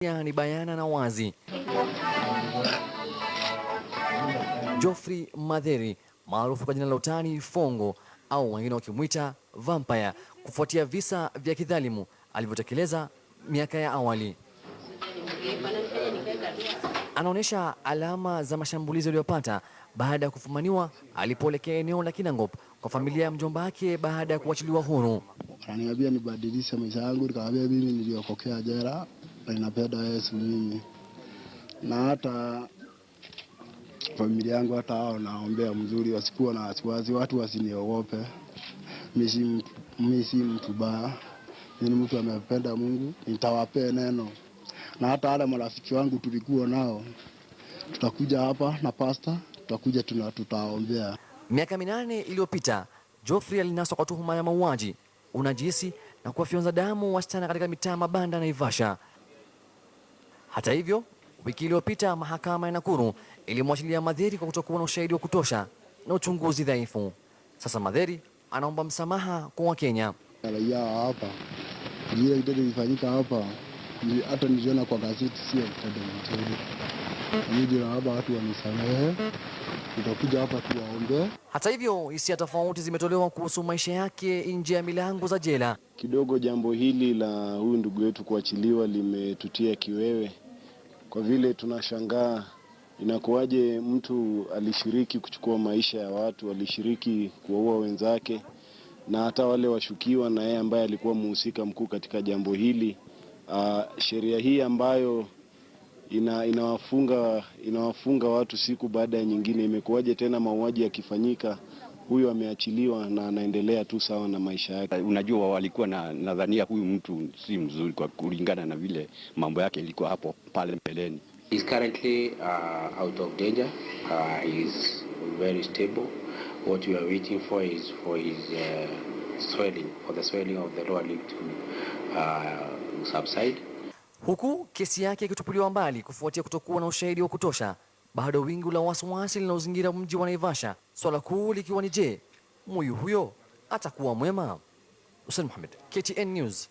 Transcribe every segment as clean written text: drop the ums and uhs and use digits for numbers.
Ni bayana na wazi. Geoffrey Madheri maarufu kwa jina la utani Fongo au wengine wakimwita Vampire kufuatia visa vya kidhalimu alivyotekeleza miaka ya awali. Anaonyesha alama za mashambulizi aliyopata baada ya kufumaniwa alipoelekea eneo la Kinangop kwa familia ya mjomba wake baada ya kuachiliwa huru. Ananiambia nibadilishe maisha yangu, nikamwambia mimi niliokokea jela na ninapenda Yesu mimi. Na hata familia yangu hata hao naombea mzuri, wasikuwa na wasiwasi, watu wasiniogope. Mimi si mtu baya. Mimi ni mtu amependa Mungu, nitawapea neno. Na hata wale marafiki wangu tulikuwa nao, tutakuja hapa na pastor, tutakuja tutaombea. Miaka 8 iliyopita, Geoffrey alinaswa kwa tuhuma ya mauaji, unajisi na kuwafyonza damu wasichana katika mitaa mabanda Naivasha. Hata hivyo, wiki iliyopita mahakama ya Nakuru ilimwachilia Madheri kwa kutokuwa na ushahidi wa kutosha na uchunguzi dhaifu. Sasa Madheri anaomba msamaha kwa Wakenya. Raia hapa, ile kitendo ilifanyika hapa, hata niliona kwa gazeti sio kitendo mzuri. Mimi naomba watu wanisamehe. Tutakuja hapa tuwaombe. Hata hivyo, hisia tofauti zimetolewa kuhusu maisha yake nje ya milango za jela. Kidogo jambo hili la huyu ndugu yetu kuachiliwa limetutia kiwewe, kwa vile tunashangaa inakuwaje mtu alishiriki kuchukua maisha ya watu, alishiriki kuwaua wenzake, na hata wale washukiwa na yeye ambaye alikuwa mhusika mkuu katika jambo hili. Sheria hii ambayo inawafunga watu siku baada ya nyingine, imekuwaje tena mauaji yakifanyika huyu ameachiliwa na anaendelea tu sawa na maisha yake? Unajua walikuwa nadhania huyu mtu si mzuri kwa kulingana na vile mambo yake ilikuwa hapo pale mbeleni. He is currently out of danger. He is very stable. What we are waiting for is for his swelling, for the swelling of the lower lip to subside. Huku kesi yake ikitupiliwa mbali kufuatia kutokuwa na ushahidi wa kutosha, bado wingu la wasiwasi linalozingira mji wa Naivasha, swala kuu likiwa ni je, Muyu huyo atakuwa mwema? Hussein Mohamed, KTN News.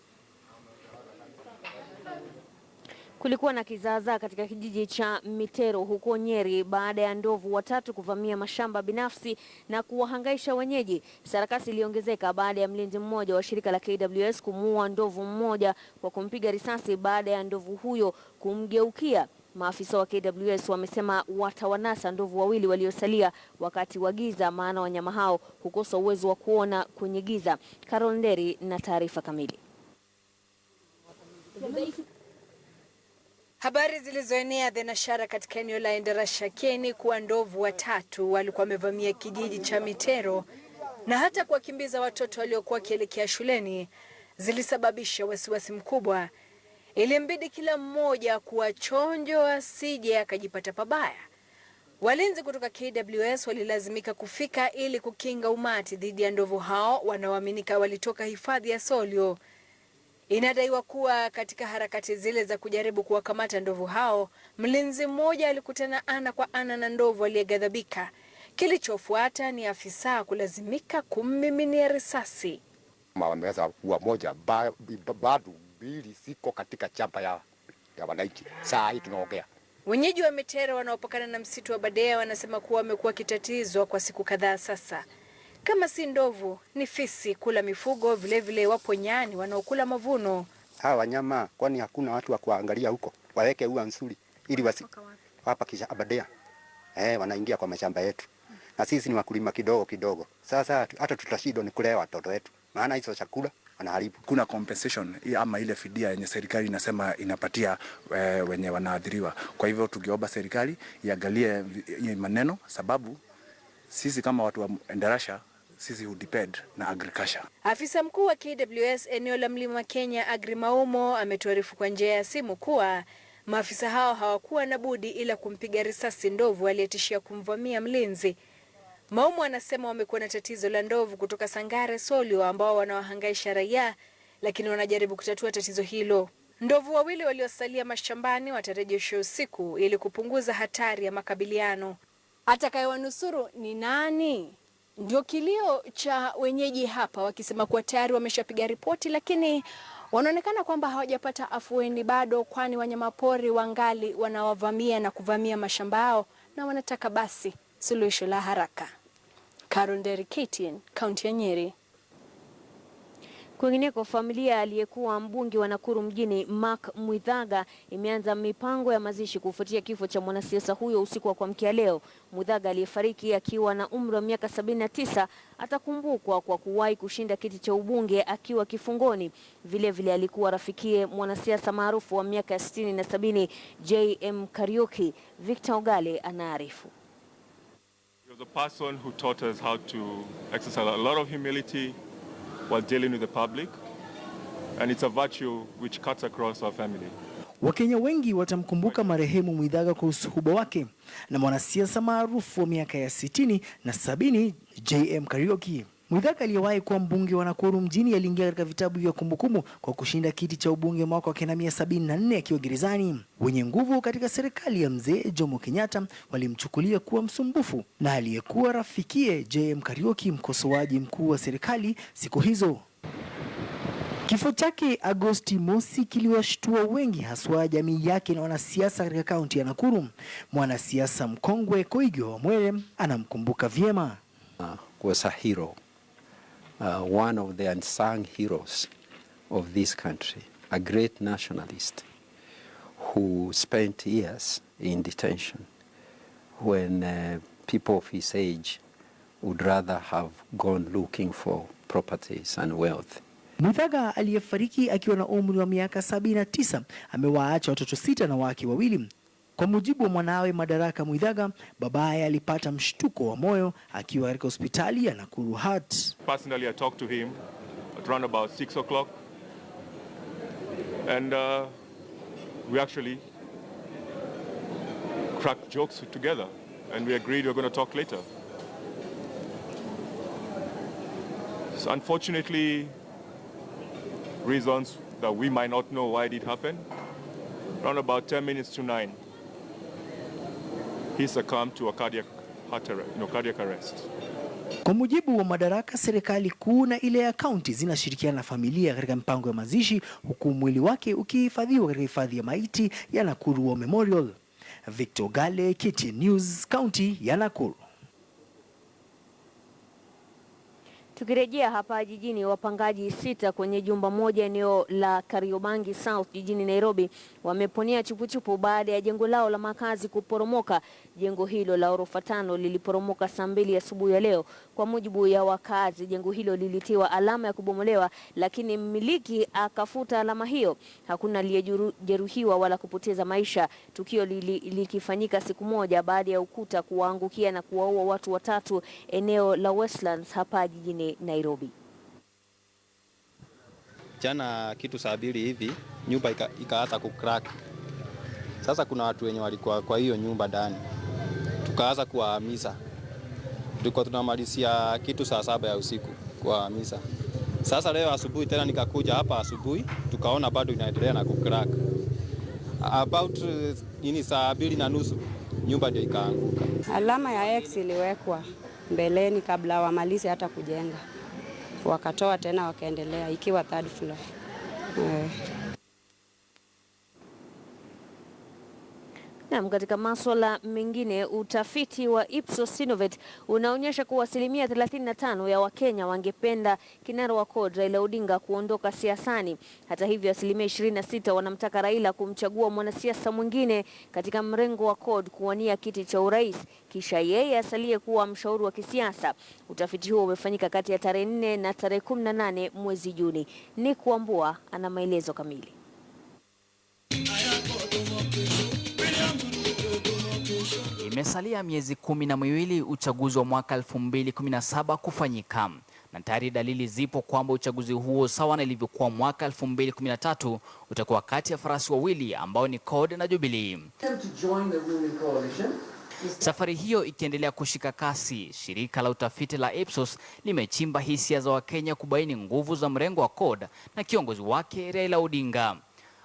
Kulikuwa na kizaazaa katika kijiji cha Mitero huko Nyeri baada ya ndovu watatu kuvamia mashamba binafsi na kuwahangaisha wenyeji. Sarakasi iliongezeka baada ya mlinzi mmoja wa shirika la KWS kumuua ndovu mmoja kwa kumpiga risasi baada ya ndovu huyo kumgeukia. Maafisa wa KWS wamesema watawanasa ndovu wawili waliosalia wakati wa giza, maana wanyama hao hukosa uwezo wa kuona kwenye giza. Carol Nderi na taarifa kamili. Habari zilizoenea dhenashara katika eneo la Endarasha-Kieni kuwa ndovu watatu walikuwa wamevamia kijiji cha Mitero na hata kuwakimbiza watoto waliokuwa wakielekea shuleni zilisababisha wasiwasi mkubwa. Ilimbidi kila mmoja kuwa chonjo asije akajipata pabaya. Walinzi kutoka KWS walilazimika kufika ili kukinga umati dhidi ya ndovu hao wanaoaminika walitoka hifadhi ya Solio. Inadaiwa kuwa katika harakati zile za kujaribu kuwakamata ndovu hao, mlinzi mmoja alikutana ana kwa ana na ndovu aliyeghadhabika. Kilichofuata ni afisa kulazimika kummiminia risasi. Wameweza kuua moja, bado mbili siko katika chamba ya wananchi. Saa hii tunaongea. Wenyeji wa Mitero wanaopakana na msitu wa Badea wanasema kuwa wamekuwa kitatizwa kwa siku kadhaa sasa. Kama si ndovu ni fisi kula mifugo, vile wapo nyani wanaokula mavuno. Hawa wanyama kwani hakuna watu wa kuangalia huko? Waweke ua nzuri ili hapa kisha Abadea. Wanaingia kwa mashamba yetu. Na sisi ni wakulima kidogo. Sasa hata tutashindwa ni kulea watoto wetu. Maana hizo chakula wanaharibu. Kuna compensation ama ile fidia yenye serikali inasema inapatia wenye wanaathiriwa. Kwa hivyo tukiomba serikali iangalie maneno, sababu sisi kama watu wa Endarasha sisi hudepend na agriculture. Afisa mkuu wa KWS eneo la Mlima Kenya Agri Maumo ametuarifu kwa njia ya simu kuwa maafisa hao hawakuwa na budi ila kumpiga risasi ndovu aliyetishia kumvamia mlinzi. Maumo anasema wamekuwa na tatizo la ndovu kutoka Sangare Solio ambao wanawahangaisha raia, lakini wanajaribu kutatua tatizo hilo. Ndovu wawili waliosalia mashambani watarejeshwa usiku ili kupunguza hatari ya makabiliano. Atakayewanusuru ni nani? Ndio kilio cha wenyeji hapa, wakisema kuwa tayari wameshapiga ripoti, lakini wanaonekana kwamba hawajapata afueni bado, kwani wanyamapori wangali wanawavamia na kuvamia mashamba yao na wanataka basi suluhisho la haraka. Carol Nderi, KTN, kaunti ya Nyeri. Kwingineko, familia aliyekuwa mbunge wa Nakuru mjini Mark Mwithaga imeanza mipango ya mazishi kufuatia kifo cha mwanasiasa huyo usiku wa kuamkia leo. Mwithaga aliyefariki akiwa na umri wa miaka 79 atakumbukwa kwa kuwahi kushinda kiti cha ubunge akiwa kifungoni. Vile alikuwa rafikie mwanasiasa maarufu wa miaka 60 na 70 JM Kariuki. Victor Ogale anaarifu. He was a person who taught us how to exercise a lot of humility while dealing with the public, and it's a virtue which cuts across our family. Wakenya wengi watamkumbuka marehemu Mwithaga kwa usuhuba wake na mwanasiasa maarufu wa miaka ya 60 na 70 JM Kariuki. Mwithaga aliyewahi kuwa mbunge wa Nakuru mjini aliingia katika vitabu vya kumbukumbu kwa kushinda kiti cha ubunge mwaka wa 1974 akiwa gerezani. Wenye nguvu katika serikali ya mzee Jomo Kenyatta walimchukulia kuwa msumbufu, na aliyekuwa rafikie JM Kariuki mkosoaji mkuu wa serikali siku hizo. Kifo chake Agosti mosi kiliwashtua wengi, haswa jamii yake na wanasiasa katika kaunti ya Nakuru. Mwanasiasa mkongwe Koigi Wamwere anamkumbuka vyema. Was a hero, one of the unsung heroes of this country, a great nationalist who spent years in detention when people of his age would rather have gone looking for properties and wealth. Mwithaga aliyefariki akiwa na umri wa miaka 79 amewaacha watoto 6 na wake 2. Kwa mujibu wa mwanawe Madaraka Mwithaga, babaye alipata mshtuko wa moyo akiwa katika hospitali ya Nakuru Heart. Personally, I talked to him at around about 6 o'clock, and we actually cracked jokes together, and we agreed we were going to talk later. So unfortunately, reasons that we might not know why it did happen, around about 10 minutes to 9, he succumbed to a cardiac arrest. Kwa mujibu wa Madaraka, serikali kuu na ile ya kaunti zinashirikiana na familia katika mpango ya mazishi, huku mwili wake ukihifadhiwa katika hifadhi ya maiti ya Nakuru War Memorial. Victor Gale, KTN News, kaunti ya Nakuru. Tukirejea hapa jijini, wapangaji 6 kwenye jumba moja eneo la Kariobangi South jijini Nairobi wameponea chupuchupu baada ya jengo lao la makazi kuporomoka. Jengo hilo la orofa 5 liliporomoka saa 2 asubuhi ya leo. Kwa mujibu ya wakazi, jengo hilo lilitiwa alama ya kubomolewa, lakini mmiliki akafuta alama hiyo. Hakuna aliyejeruhiwa wala kupoteza maisha. Tukio likifanyika siku moja baada ya ukuta kuwaangukia na kuwaua watu 3 eneo la Westlands hapa jijini Nairobi. Jana kitu saa 2 hivi nyumba ikaanza kucrack. Sasa kuna watu wenye walikuwa kwa hiyo nyumba ndani, tukaanza kuwahamisha. Tulikuwa tunamalizia kitu saa 7 ya usiku kuwahamisha. Sasa leo asubuhi tena nikakuja hapa asubuhi, tukaona bado inaendelea na kucrack. About saa 2:30 nyumba ndio ikaanguka. Alama ya X iliwekwa mbeleni kabla wamalize hata kujenga. Wakatoa tena wakaendelea ikiwa 3rd floor. Na katika masuala mengine, utafiti wa Ipsos Synovate unaonyesha kuwa 35% ya Wakenya wangependa kinara wa CORD Raila Odinga kuondoka siasani. Hata hivyo, 26% wanamtaka Raila kumchagua mwanasiasa mwingine katika mrengo wa CORD kuwania kiti cha urais, kisha yeye asalie kuwa mshauri wa kisiasa. Utafiti huo umefanyika kati ya tarehe 4 na tarehe 18 mwezi Juni. Nick Wambua ana maelezo kamili. Imesalia miezi 12 uchaguzi wa mwaka 2017 kufanyika, na tayari dalili zipo kwamba uchaguzi huo, sawa na ilivyokuwa mwaka 2013, utakuwa kati ya farasi wawili ambao ni CORD na Jubilee. Safari hiyo ikiendelea kushika kasi, shirika la utafiti la Ipsos limechimba hisia za Wakenya kubaini nguvu za mrengo wa CORD na kiongozi wake Raila Odinga.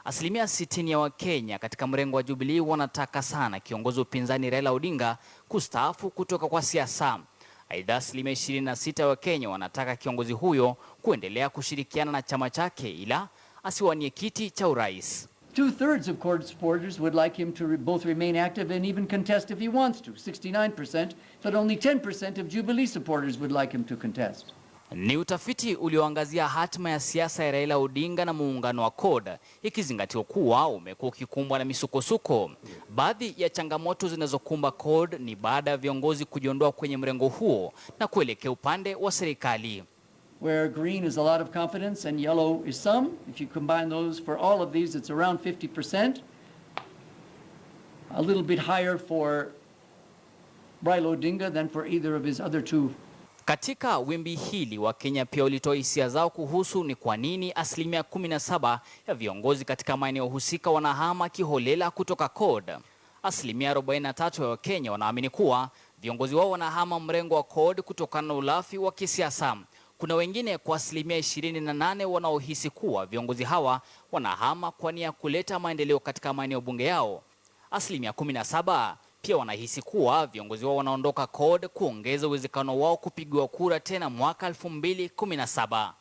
60% ya Wakenya katika mrengo wa Jubilee wanataka sana kiongozi wa upinzani Raila Odinga kustaafu kutoka kwa siasa. Aidha, 26% ya Wakenya wanataka kiongozi huyo kuendelea kushirikiana na chama chake, ila asiwanie kiti cha urais. 2/3 of CORD supporters would like him to both remain active and even contest if he wants to, 69%, but only 10% of Jubilee supporters would like him to contest. Ni utafiti ulioangazia hatima ya siasa ya Raila Odinga na muungano wa CORD, ikizingatiwa kuwa umekuwa ukikumbwa na misukosuko. Baadhi ya changamoto zinazokumba CORD ni baada ya viongozi kujiondoa kwenye mrengo huo na kuelekea upande wa serikali. Where green is a lot of confidence and yellow is some, if you combine those for all of these, it's around 50%. A little bit higher for Raila Odinga than for either of his other two. Katika wimbi hili Wakenya pia walitoa hisia zao kuhusu ni kwa nini 17% ya viongozi katika maeneo husika wanahama kiholela kutoka CORD. 43% ya Wakenya wanaamini kuwa viongozi wao wanahama mrengo wa CORD kutokana na ulafi wa kisiasa. Kuna wengine kwa 28% wanaohisi kuwa viongozi hawa wanahama kwa nia ya kuleta maendeleo katika maeneo bunge yao. 17% pia wanahisi kuwa viongozi wao wanaondoka CORD kuongeza uwezekano wao kupigwa kura tena mwaka 2017.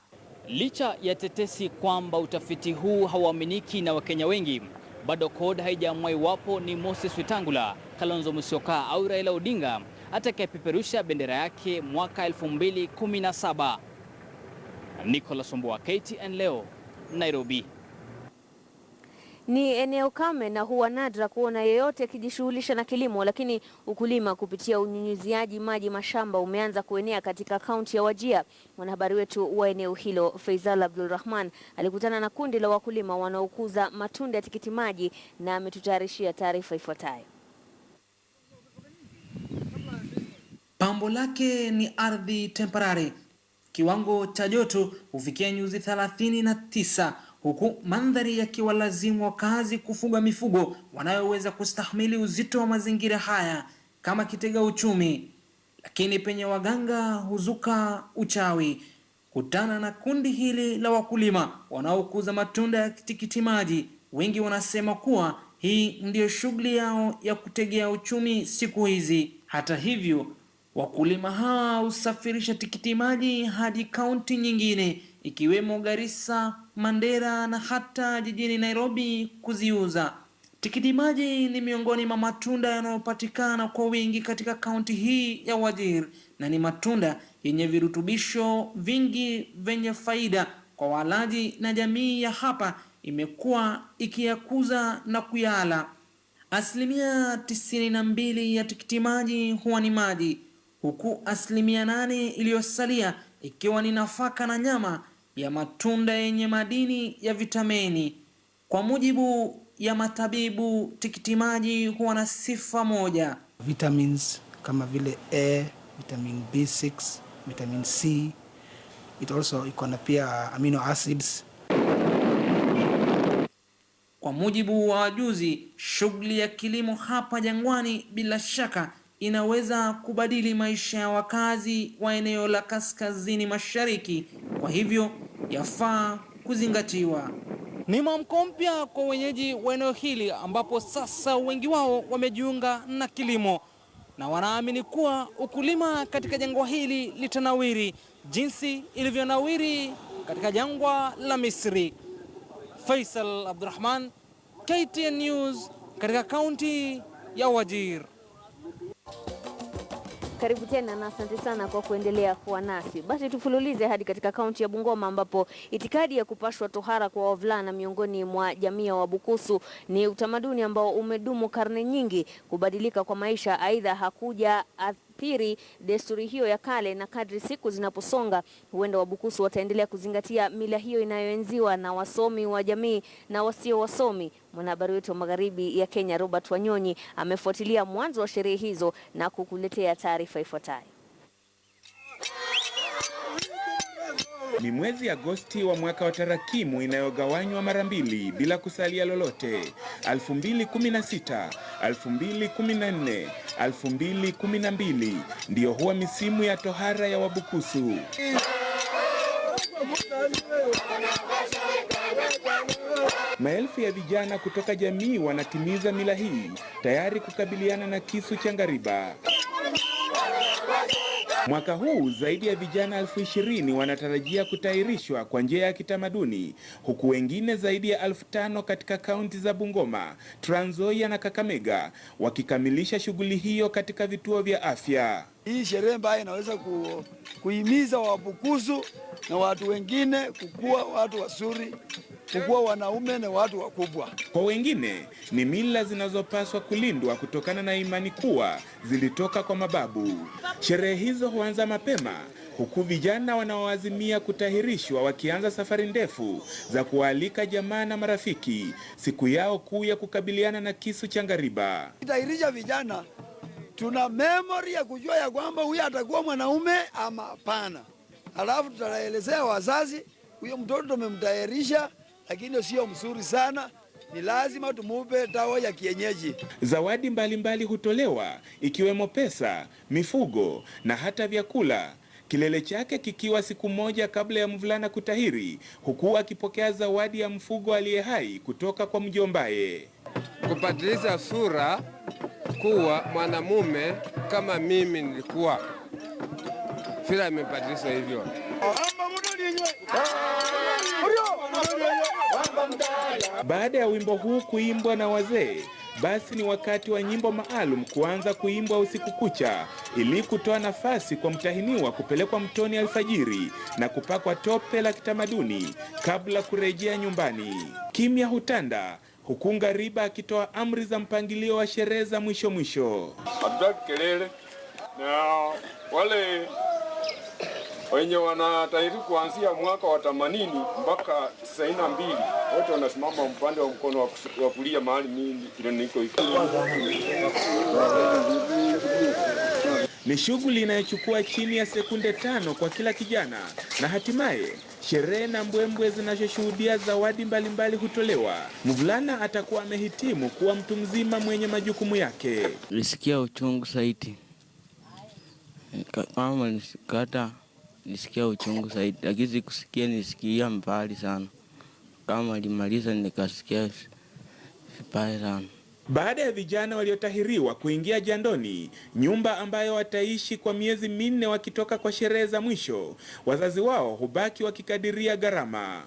Licha ya tetesi kwamba utafiti huu hauaminiki na Wakenya wengi, bado CORD haijaamua iwapo ni Moses Wetangula, Kalonzo Musyoka au Raila Odinga atakayepeperusha bendera yake mwaka 2017. Nicholas Omboa, KTN leo, Nairobi. Ni eneo kame na huwa nadra kuona yeyote akijishughulisha na kilimo, lakini ukulima kupitia unyunyiziaji maji mashamba umeanza kuenea katika kaunti ya Wajir. Mwanahabari wetu wa eneo hilo Faisal Abdulrahman alikutana na kundi la wakulima wanaokuza matunda ya tikiti maji na ametutayarishia taarifa ifuatayo. Pambo lake ni ardhi temporary. Kiwango cha joto hufikia nyuzi 39, huku mandhari yakiwa lazimu wakazi kufuga mifugo wanayoweza kustahimili uzito wa mazingira haya kama kitega uchumi. Lakini penye waganga huzuka uchawi. Kutana na kundi hili la wakulima wanaokuza matunda ya tikiti maji, wengi wanasema kuwa hii ndiyo shughuli yao ya kutegea uchumi siku hizi. Hata hivyo, wakulima hawa husafirisha tikiti maji hadi kaunti nyingine ikiwemo Garissa, Mandera na hata jijini Nairobi kuziuza. Tikiti maji ni miongoni mwa matunda yanayopatikana kwa wingi katika kaunti hii ya Wajir na ni matunda yenye virutubisho vingi vyenye faida kwa walaji, na jamii ya hapa imekuwa ikiyakuza na kuyala. 92% ya tikiti maji huwa ni maji, huku 8% iliyosalia ikiwa ni nafaka na nyama ya matunda yenye madini ya vitamini. Kwa mujibu ya matabibu, tikiti maji huwa na sifa moja: vitamins kama vile A, vitamin B6, vitamin C. It also iko na pia amino acids. Kwa mujibu wa wajuzi, shughuli ya kilimo hapa jangwani bila shaka inaweza kubadili maisha ya wakazi wa eneo la kaskazini mashariki, kwa hivyo yafaa kuzingatiwa. Ni mwamko mpya kwa wenyeji wa eneo hili ambapo sasa wengi wao wamejiunga na kilimo na wanaamini kuwa ukulima katika jangwa hili litanawiri jinsi ilivyonawiri katika jangwa la Misri. Faisal Abdulrahman, KTN News, katika kaunti ya Wajir. Karibu tena na asante sana kwa kuendelea kuwa nasi. Basi tufululize hadi katika kaunti ya Bungoma ambapo itikadi ya kupashwa tohara kwa wavulana miongoni mwa jamii ya Wabukusu ni utamaduni ambao umedumu karne nyingi. Kubadilika kwa maisha aidha hakuja athiri desturi hiyo ya kale, na kadri siku zinaposonga huenda Wabukusu wataendelea kuzingatia mila hiyo inayoenziwa na wasomi wa jamii na wasio wasomi. Mwanahabari wetu wa magharibi ya Kenya Robert Wanyonyi amefuatilia mwanzo wa sherehe hizo na kukuletea taarifa ifuatayo. Ni mwezi Agosti wa mwaka wa tarakimu inayogawanywa mara mbili bila kusalia lolote: 2016, 2014, 2012 ndiyo huwa misimu ya tohara ya Wabukusu. Maelfu ya vijana kutoka jamii wanatimiza mila hii tayari kukabiliana na kisu cha ngariba. Mwaka huu zaidi ya vijana 20,000 wanatarajia kutahirishwa kwa njia ya kitamaduni, huku wengine zaidi ya 5,000 katika kaunti za Bungoma, Trans Nzoia na Kakamega wakikamilisha shughuli hiyo katika vituo vya afya. Hii sherehe ambayo inaweza kuhimiza Wabukusu na watu wengine kukuwa watu wazuri, kukuwa wanaume na watu wakubwa. Kwa wengine ni mila zinazopaswa kulindwa kutokana na imani kuwa zilitoka kwa mababu. Sherehe hizo huanza mapema, huku vijana wanaoazimia kutahirishwa wakianza safari ndefu za kualika jamaa na marafiki siku yao kuu ya kukabiliana na kisu cha ngariba. Kutahirisha vijana, tuna memory ya kujua ya kwamba huyu atakuwa mwanaume ama hapana. Alafu tutaelezea wazazi, huyo mtoto tumemtahirisha lakini sio mzuri sana, ni lazima tumupe dawa ya kienyeji. Zawadi mbalimbali hutolewa ikiwemo pesa, mifugo na hata vyakula. Kilele chake kikiwa siku moja kabla ya mvulana kutahiri, huku akipokea zawadi ya mfugo aliye hai kutoka kwa mjombaye. Kubadilisha sura kuwa mwanamume kama mimi nilikuwa. Fila imebadilisha hivyo. Baada ya wimbo huu kuimbwa na wazee, basi ni wakati wa nyimbo maalum kuanza kuimbwa usiku kucha ili kutoa nafasi kwa mtahiniwa kupelekwa mtoni alfajiri na kupakwa tope la kitamaduni kabla kurejea nyumbani. Kimya hutanda, huku ngariba akitoa amri za mpangilio wa sherehe za mwisho. Hatutaki kelele na wale wenye wanatahiri kuanzia mwaka wa 80 mpaka 92 wote wanasimama upande wa mkono wa kulia mahali mimi ile niko. Ni shughuli inayochukua chini ya sekunde 5 kwa kila kijana, na hatimaye sherehe na mbwembwe zinazoshuhudia zawadi mbalimbali hutolewa. Mvulana atakuwa amehitimu kuwa mtu mzima mwenye majukumu yake. Nisikia uchungu zaidi. Kama nisikata nisikia uchungu zaidi, lakini kusikia nisikia mbali sana. Kama alimaliza nikasikia vibaya sana. Baada ya vijana waliotahiriwa kuingia jandoni, nyumba ambayo wataishi kwa miezi 4 wakitoka kwa sherehe za mwisho, wazazi wao hubaki wakikadiria gharama.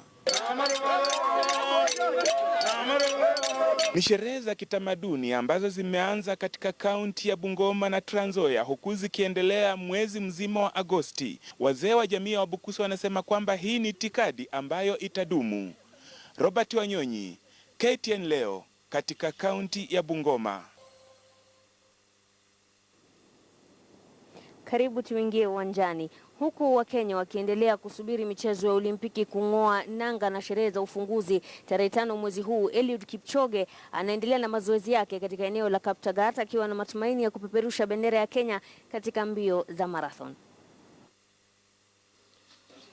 Ni sherehe za kitamaduni ambazo zimeanza katika kaunti ya Bungoma na Trans Nzoia, huku zikiendelea mwezi mzima wa Agosti. Wazee wa jamii ya Wabukusu wanasema kwamba hii ni itikadi ambayo itadumu. Robert Wanyonyi, KTN leo katika kaunti ya Bungoma. Karibu tuingie uwanjani. Huku Wakenya wakiendelea kusubiri michezo ya Olimpiki kung'oa nanga na sherehe za ufunguzi tarehe 5 mwezi huu, Eliud Kipchoge anaendelea na mazoezi yake katika eneo la Kaptagat akiwa na matumaini ya kupeperusha bendera ya Kenya katika mbio za marathon.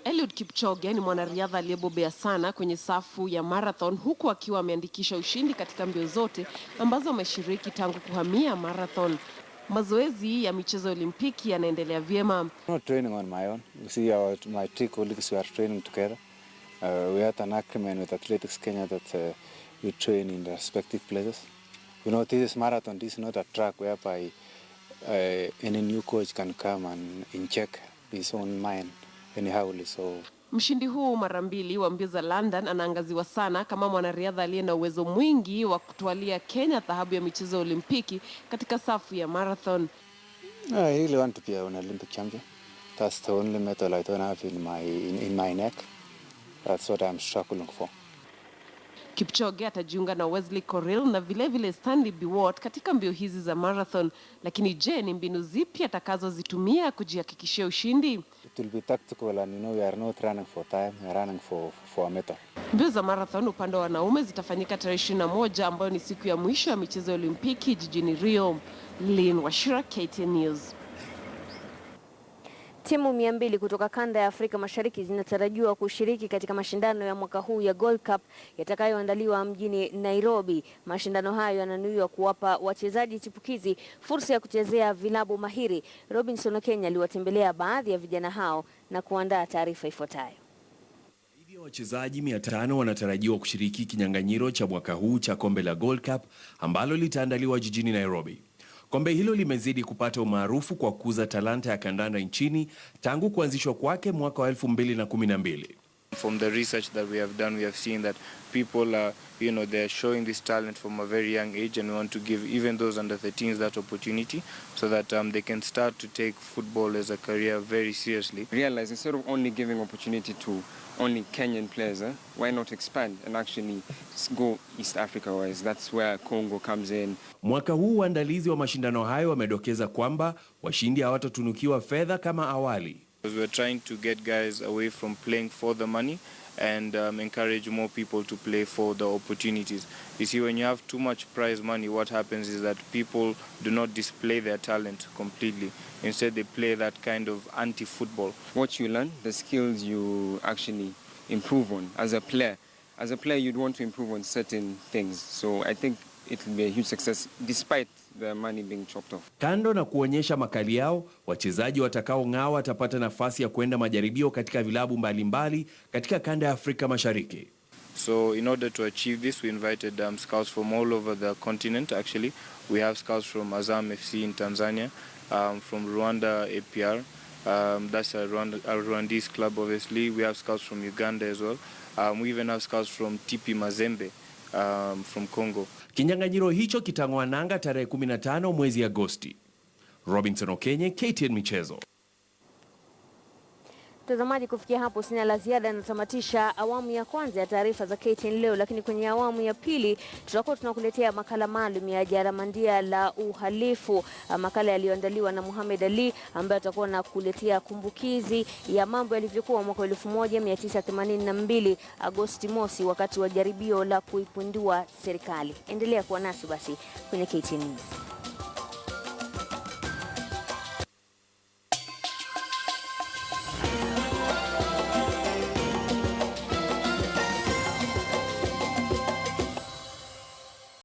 Eliud Kipchoge ni mwanariadha aliyebobea sana kwenye safu ya marathon, huku akiwa ameandikisha ushindi katika mbio zote ambazo ameshiriki tangu kuhamia marathon. Mazoezi ya michezo ya Olimpiki yanaendelea vyema. Not training on my own. You see, my 3 colleagues, we are training together. We had an agreement with Athletics Kenya that we train in the respective places. You know, this is marathon. This is not a track whereby any new coach can come and inject his own mind anyhow. So mshindi huu mara 2 wa mbio za London anaangaziwa sana kama mwanariadha aliye na uwezo mwingi wa kutwalia Kenya dhahabu ya michezo ya Olimpiki katika safu ya marathon. I really want to be an Olympic champion. That's the only medal I don't have in my neck. That's what I'm struggling for. Kipchoge atajiunga na Wesley Korir na vile Stanley Biwott katika mbio hizi za marathon. Lakini je, ni mbinu zipi atakazozitumia kujihakikishia ushindi? It will be tactical and you know we are not running for time, we are running for a medal. Mbio za marathon upande wa wanaume zitafanyika tarehe 21 ambayo ni siku ya mwisho ya michezo ya Olimpiki jijini Rio. Lynn Washira, KTN News. Timu 200 kutoka kanda ya Afrika Mashariki zinatarajiwa kushiriki katika mashindano ya mwaka huu ya Gold Cup yatakayoandaliwa mjini Nairobi. Mashindano hayo yananuiwa kuwapa wachezaji chipukizi fursa ya kuchezea vilabu mahiri. Robinson Okenya aliwatembelea baadhi ya vijana hao na kuandaa taarifa ifuatayo. Zaidi ya wachezaji 500 wanatarajiwa kushiriki kinyang'anyiro cha mwaka huu cha kombe la Gold Cup ambalo litaandaliwa jijini Nairobi. Kombe hilo limezidi kupata umaarufu kwa kukuza talanta ya kandanda nchini tangu kuanzishwa kwake mwaka wa 2012. From the research that we have done, we have seen that people are, they're showing this talent from a very young age, and we want to give even those under 13s that opportunity so that they can start to take football as a career very seriously. Realize instead of only giving opportunity to only Kenyan players, why not expand and actually go East Africa wise? That's where Congo comes in. Mwaka huu waandalizi wa mashindano hayo wamedokeza kwamba washindi hawatatunukiwa fedha kama awali. We're trying to get guys away from playing for the money and encourage more people to play for the opportunities. You see, when you have too much prize money, what happens is that people do not display their talent completely. Instead, they play that kind of anti-football. What you learn, the skills you actually improve on as a player. As a player, you'd want to improve on certain things. So I think it will be a huge success despite the money being chopped off. Kando na kuonyesha makali yao, wachezaji watakaong'aa watapata nafasi ya kwenda majaribio katika vilabu mbalimbali katika kanda ya Afrika Mashariki. So in order to achieve this, we invited scouts from all over the continent actually. We have scouts from Azam FC in Tanzania, from Rwanda APR, that's a Rwandese club obviously. We have scouts from Uganda as well. We even have scouts from TP Mazembe from Congo. Kinyang'anyiro hicho kitang'oa nanga tarehe 15 mwezi Agosti. Robinson Okenye, KTN Michezo. Mtazamaji, kufikia hapo sina la ziada, natamatisha awamu ya kwanza ya taarifa za KTN leo, lakini kwenye awamu ya pili tutakuwa tunakuletea makala maalum ya jaramandia la uhalifu, makala yaliyoandaliwa na Muhammad Ali ambaye atakuwa nakuletea kumbukizi ya mambo yalivyokuwa mwaka 1982 Agosti mosi wakati wa jaribio la kuipindua serikali. Endelea kuwa nasi basi kwenye KTN News.